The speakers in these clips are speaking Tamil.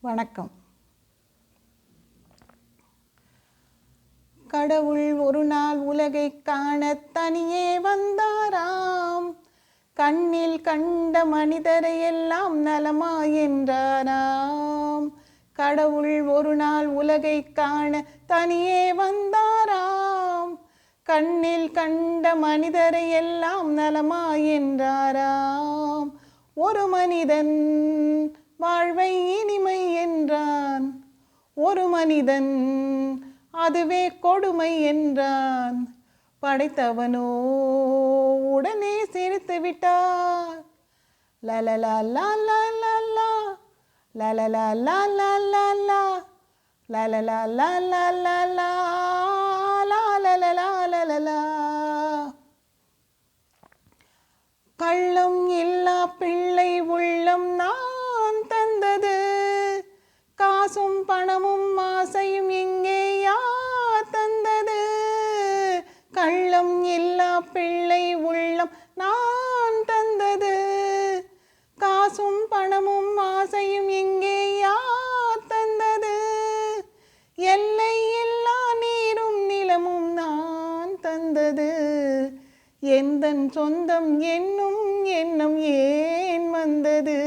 வணக்கம். கடவுள் ஒரு நாள் உலகை காண தனியே வந்தாராம். கண்ணில் கண்ட மனிதரை எல்லாம் நலமாய் என்றாராம். கடவுள் ஒரு நாள் உலகை காண தனியே வந்தாராம். கண்ணில் கண்ட மனிதரை எல்லாம் நலமாய் என்றாராம். ஒரு மனிதன் வாழ்வை இனிமை என்றான். ஒரு மனிதன் அதுவே கொடுமை என்றான். படைத்தவனோ உடனே சிரித்து விட்டார். லலலா லலலா லலலா லலலா லலலா லலலா லலலா. கள்ளம் இல்லா பிள்ளை உள்ளம் நான் தந்தது. காசும் பணமும் ஆசையும் இங்கே யார் தந்தது? கள்ளம் இல்லா பிள்ளை உள்ளம் நான் தந்தது. காசும் பணமும் ஆசையும் இங்கே யார் தந்தது? எல்லை இல்லா நீரும் நிலமும் நான் தந்தது. எந்தன் சொந்தம் என்னும் எண்ணம் ஏன் வந்தது?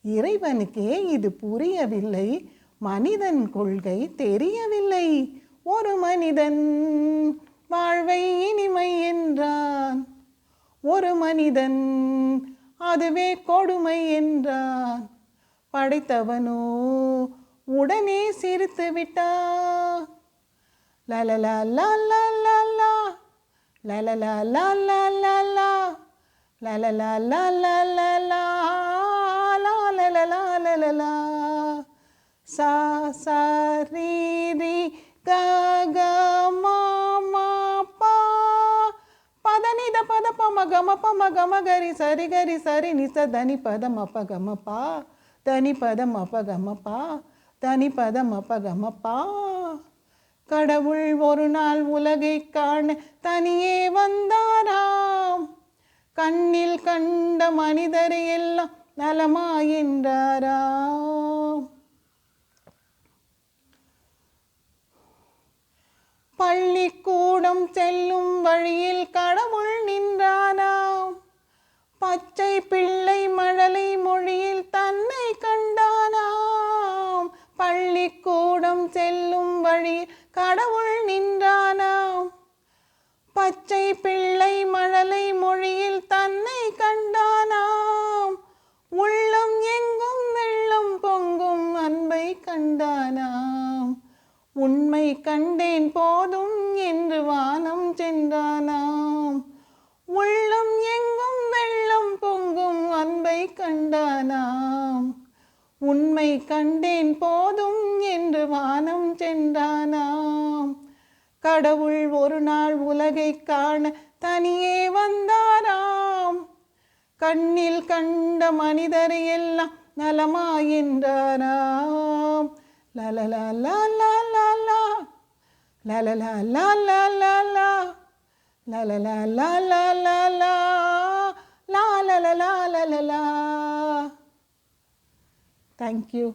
இறைவனுக்கே இது புரியவில்லை. மனிதன் கொள்கை தெரியவில்லை. ஒரு மனிதன் வாழ்வை இனிமை என்றான். ஒரு மனிதன் அதுவே கொடுமை என்றான். படைத்தவனோ உடனே சிரித்து விட்டான். லலலா லலலா லலலா லலலா லலலா லலலா லலலா. சா சா ரீ ரீ க க மா மா பா பதனித பத பம கம பம கம கரி சரி கரி சரி நிச தனி பதம் அப்ப கம பா தனி பதம் அப்ப கம பா தனி பதம் அப்ப கம பா. கடவுள் ஒரு நாள் உலகை காண தனியே வந்தாராம். கண்ணில் கண்ட மனிதரை எல்லாம் நலமாய் என்றாராம். பள்ளிக்கூடம் செல்லும் வழியில் கடவுள் நின்றானாம். பச்சை பிள்ளை மழலை மொழியில் தன்னை கண்டானாம். பள்ளிக்கூடம் செல்லும் வழியில் கடவுள் நின்றானாம். பச்சை பிள்ளை மழலை மொழியில் தன்னை கண்டானாம். உள்ளம் எங்கும் வெள்ளம் பொங்கும் அன்பை கண்டானாம். உண்மை கண்டேன் போதும் என்று வானம் சென்றானாம். உள்ளம் எங்கும் வெள்ளம் பொங்கும் அன்பை கண்டானாம். உண்மை கண்டேன் போதும் என்று வானம் சென்றானாம். கடவுள் ஒரு நாள் உலகை காண தனியே வந்தாராம். கண்ணில் கண்ட மனிதரை எல்லாம் நலமாய் என்றாராம். லலலா லலலா லலலா லலலா லலலா லலலா லலலா. Thank you.